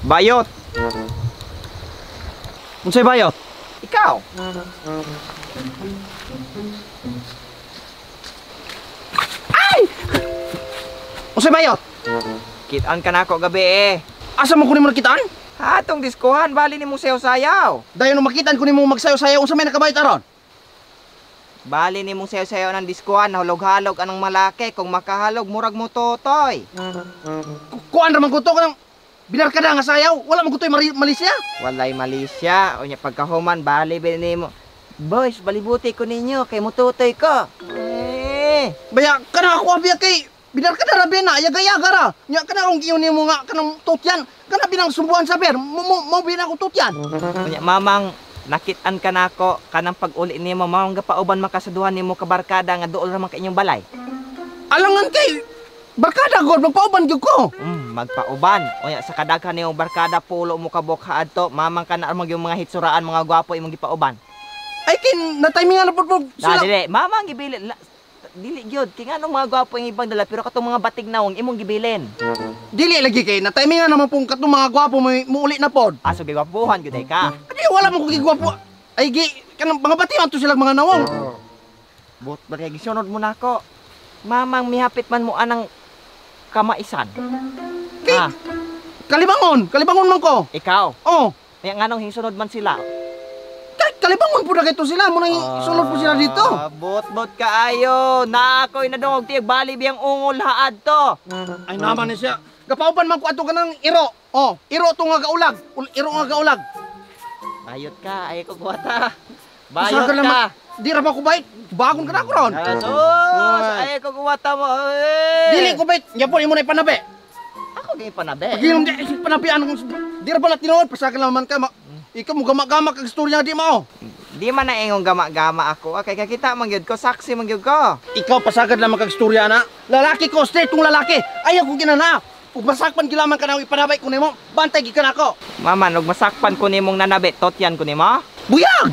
Bayot. Unsay bayot? Ikaw. Ay! Unsay bayot? Kitaan ka na ako gabi eh. Asa man kunin mo nakitaan? Atong diskuhan, bali ni mo sayaw-sayaw. Dayon no makitaan kunin mo magsayo-sayo unsa may nakabayot aron? Bali ni mong sayaw-sayaw ng diskuhan, halog-halog anong malaki. Kung makahalog, murag mo totoy. Kuan ra man kuto kanang binarkada nga sayaw, wala man kutoy Malaysia. Walay Malaysia. O niya pagkahuman, bali ni mo. Boys, balibuti ko ninyo, kay mututoy ko. Baya kana ako abiya kay binarkada ra bena, yaga-yaga ra. Nya kana kung giyon nimo nga kanang tutyan, kana binang sumbuan sa ber, mo bina ko tutyan. O niya, mamang, nakitaan ka na ako, kanang pag-uli ni mo, mamang gapauban makasaduhan ni mo kabarkada nga dool raman ka inyong balay. Alangan kay barkada god magpauban gyud ko. Magpauban. O niya, sa kadaghan ni barkada, pulo mo kabok haadto, mamang ka na armag yung mga hitsuraan, mga gwapo imong gipauban. Ay kin na timingan na pud sila. Dili, mamang gibili. Dili gyud, kay nganong mga gwapo yung ibang dala, pero katong mga batig nawong imong gibilin. Dili lagi kay na timingan naman pong katong mga gwapo mo uli na pod. Aso gigwapuhan gyud ay ka. Adi wala mo kog gwapo. Ay gi kanang mga batiman to sila mga nawong. But bagay gisunod mo nako. Mamang mihapit man mo anang kamaisan. Kay kalibangon man ko. Ikaw. Oh, Kaya nganong hinsunod man sila. kalibangon pud na kay to sila mo nang sulod po sila dito. Bot kaayo. Na ako'y nadungog tiyag bali biyang ungol haad to. Ay naman ni siya. Kapauban man ko ato kanang iro. Oh, iro to nga gaulag. Iro nga gaulag. Bayot ka, ay ko kuwata. Bayot Usaha ka. naman. Di ra ba ko bait? Bagon ka na ko ron. Asos, ay ko kuwata mo. Dili ko bait. Nya po imo na panabi. Ako gay panabe. Pagilom di panabian ko. Di ra ba na tinuod pasakan naman ka. Ikaw mo gama-gama kag istorya di mao. Di man na ingong gama-gama ako. Kay kakita man gyud ko, saksi man gyud ko. Ikaw pasagad lamang kag istorya na. Lalaki ko, straight kong lalaki. Ayaw kong ginana. Ug masakpan gilaman ka na ipanabay ko nimo. Bantay gi ka nako. Mama, og masakpan ko nimong nanabe, totyan ko nimo. Buyag.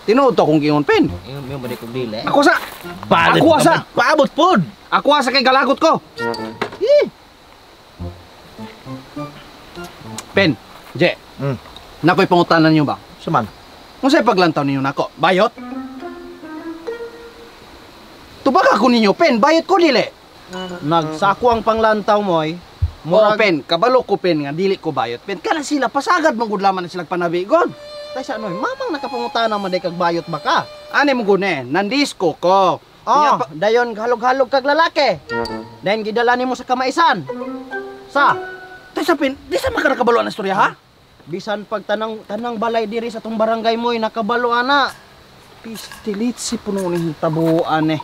Tinuod to kung giyon pen. Yung balik kong dili. Ako sa Balit Ako asa. paabot pod. Ako sa kay galagot ko. Pen, Je. Nakoy pangutanan niyo ba? Suman. Unsay paglantaw ninyo nako? Bayot? Tubag ako ninyo, Pen. Bayot ko dili. Nagsako ang panglantaw mo ay. Murag Pen, kabalo ko Pen nga dili ko bayot. Pen, kana sila pasagad mong gudlaman na sila panabigon. Tay sa ano, mamang nakapangutana man day kag bayot ba ka? Ani mo gune, nandisco ko. Oh, dayon halog-halog kag lalaki. Dayon gidala nimo sa kamaisan. Sa Tay sa Pen, di sa makarakabalo ang istorya ha? bisan pag tanang balay diri sa tong barangay mo nakabalo ana. Pistilit si puno ni tabuan eh.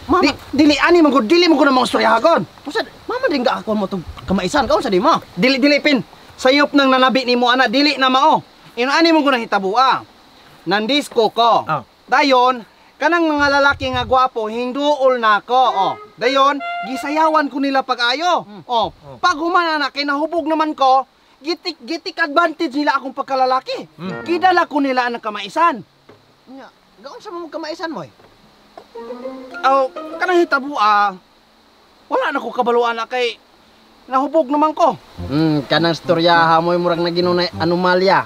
Mama, Dili ani mo gud, dili mo gud ang mga istorya hagon. usad, mama din ga ako mo tong kamaisan kaon sa di mo. Dili Pin. Sayop nang nanabi nimo ana, dili na mao. Ani mo gud ang hitabua. Nandisco ko. Oh. Dayon, kanang mga lalaki nga gwapo hinduol nako. Oh. Dayon, gisayawan ko nila pag-ayo. Oh. Pag humana na kay nahubog naman ko, gitik advantage nila akong pagkalalaki. Gidala ko nila ang kamaisan. Nya, gaon sa mo kamaisan mo. Oh, kanang hitabua. Wala na ko kabaluan na kay nahubog naman ko. Kanang storyaha mo murag na ginunay anomalya.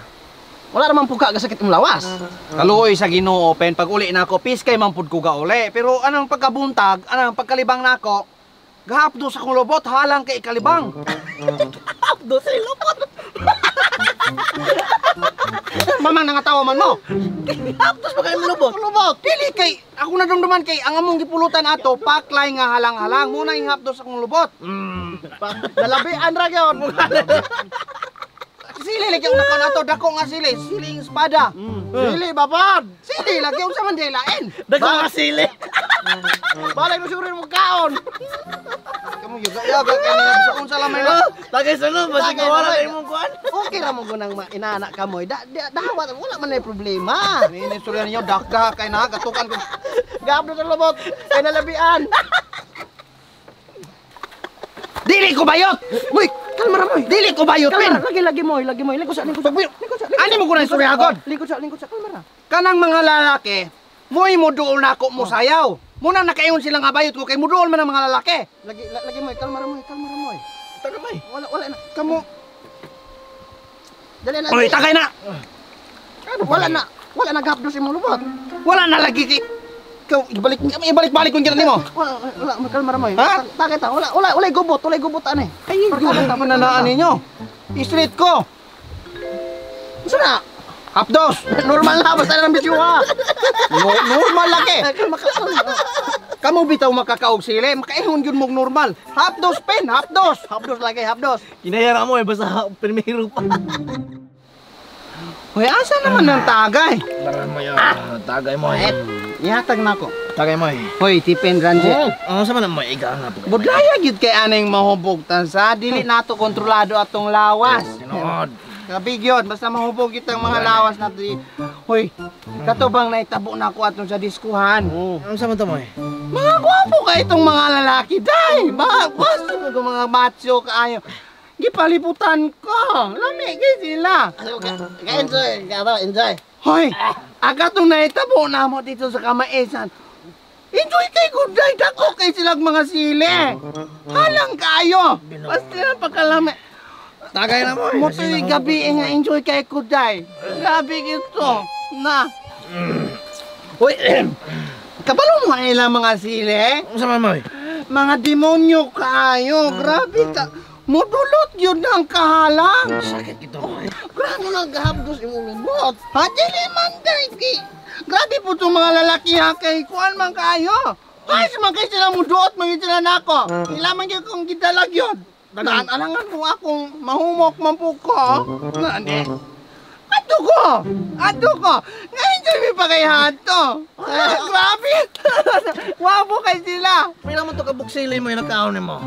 Wala naman puka ka sakit lawas. Kaluoy sa Ginoo, Pen, pag uli na ako, piskay man pud ko gauli. Pero anong pagkabuntag, anong pagkalibang nako, gahapdo sa kong lobot, halang kay kalibang. Abdo sa lupot. Mamang nangatawa man mo. Abdos pa kayo lubot. Lubot, dili kay, ako nadumduman kay, ang among gipulutan ato, paklay nga halang-halang, muna yung hapdo sa kong lobot. Nalabian ra gyud. Sili, lagi yung nakaw na to, dako nga sili, siling espada. Dili babad. Sili, lagi yung sa mandilain. Dago nga sili. Balay mo sure mo kaon. Kamu yaga kay niya, sa unsa lamay na. Tagay sa no, basi ka wala kay mong kuan. Okay ra mo gunang inaanak ka mo. Dawat wala man ay problema. Ini istorya ninyo dakda kay na gatukan ko. Gabdo sa lubot. Kay nalabian. Dili ko bayot. Moy, kalma ra moy. Dili ko bayot pin. Lagi mo. Lingkod sa. Ani mo gunang istorya god. Lingkod sa kalma ra. Kanang mga lalaki, moy mo duol na ako mo sayaw. Muna nakaingon sila nga bayot ko kay muduol man ang mga lalaki. Lagi mo, kalmar mo. Taga may. Wala na. Kamo. Dali na. Oy, tagay na. Wala na gahapdos imong lubot. Wala na lagi kay ikaw ibalik-balik kung gina nimo. Wala, kalmar mo. Ha? Takit ta. Wala gubot ani. Ay, wala ta mananaan ninyo. Street ko. Unsa na? Hapdos. Normal na basta nang bisyo ha. Normal lagi. Kalma. Kamu bitaw makakaog sila, makaingon gyud mong normal. Hapdos pen, hapdos. Hapdos lagi, hapdos. Kinayara mo basta primero pa. Hoy, asa naman ang tagay? Maran mo yung tagay mo. Ihatag na ko. Tagay mo. Hoy, Tipen Ranji. Ano sa man mo iga nga po. Budlaya gyud kay aneng mahubog tan sa dili nato kontrolado atong lawas. Sinod. Gabi gyud basta mahubog kitang mga lawas nato. Hoy, katubang naitabo na ko atong sa diskuhan. Ano sa man to mo? Mga gwapo ka itong mga lalaki, day! Mga gusto ko mga macho kaayo. Gipaliputan ko. Lami kay sila. Enjoy. Hoy, aga itong naitabo na mo dito sa kamaisan. Enjoy kay good day. Dako kay silang mga sili. Halang kayo. Basta na pagkalami. Tagay na mo. Mo tuloy gabi nga enjoy kay good day. Gabi ito. Na. Uy, Kabalo mo nila mga sili? ano sa man mo? Mga demonyo kayo. Grabe ka. Mudulot yun ang kahalang. Sakit ito mo. Grabe nga gahabdos imong lubot. Ha, dili man day. Grabe po itong mga lalaki ha kay kuan man kayo. Ay, man kayo sila muduot, mga sila nako. Ilaman yun kung gidalag yun. Naan-alangan po akong mahumok man po ko. Nani? Ato ko. Nga-enjoy mi pa kay Hato. Grabe. Wapo kay sila. May naman to kabuksilay mo yung nagkaon mo.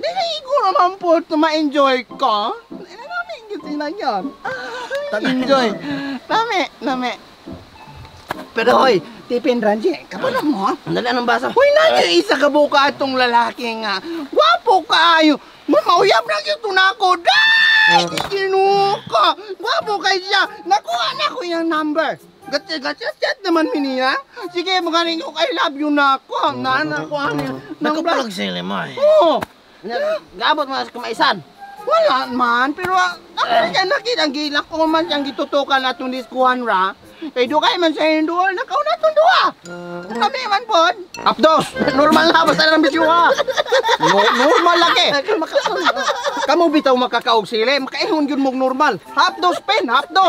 Dili ko naman po ito ma-enjoy ko. Nami, gusto lang yun. Enjoy. Nami. Pero hoy, Tipin Ranji, kapala mo? Dali anong basa? Hoy, nanyo isa ka buka itong lalaki nga. Wapo kaayo. Mauyab na ito na ako. Day! Kinuko. Wapo kay siya. Nakuha na ko yung number. Gatchat naman miniya. Sige, magaling ko. I love you na ako. Nakuha niya. Nagkapagsilay mo eh. Oo. Gabot mo sa kamaisan. Wala man, pero ako na nakita ang gilak ko man siyang gitutukan na itong diskuhan ra. Kay Dukay man sa Hindul, nakaw na itong duwa. Kami man po. Hapdos! Normal na basta nang bisyo ha. Normal lagi. Kamu bitaw makakaog sila, makaingon yun mong normal. Hapdos pen, hapdos.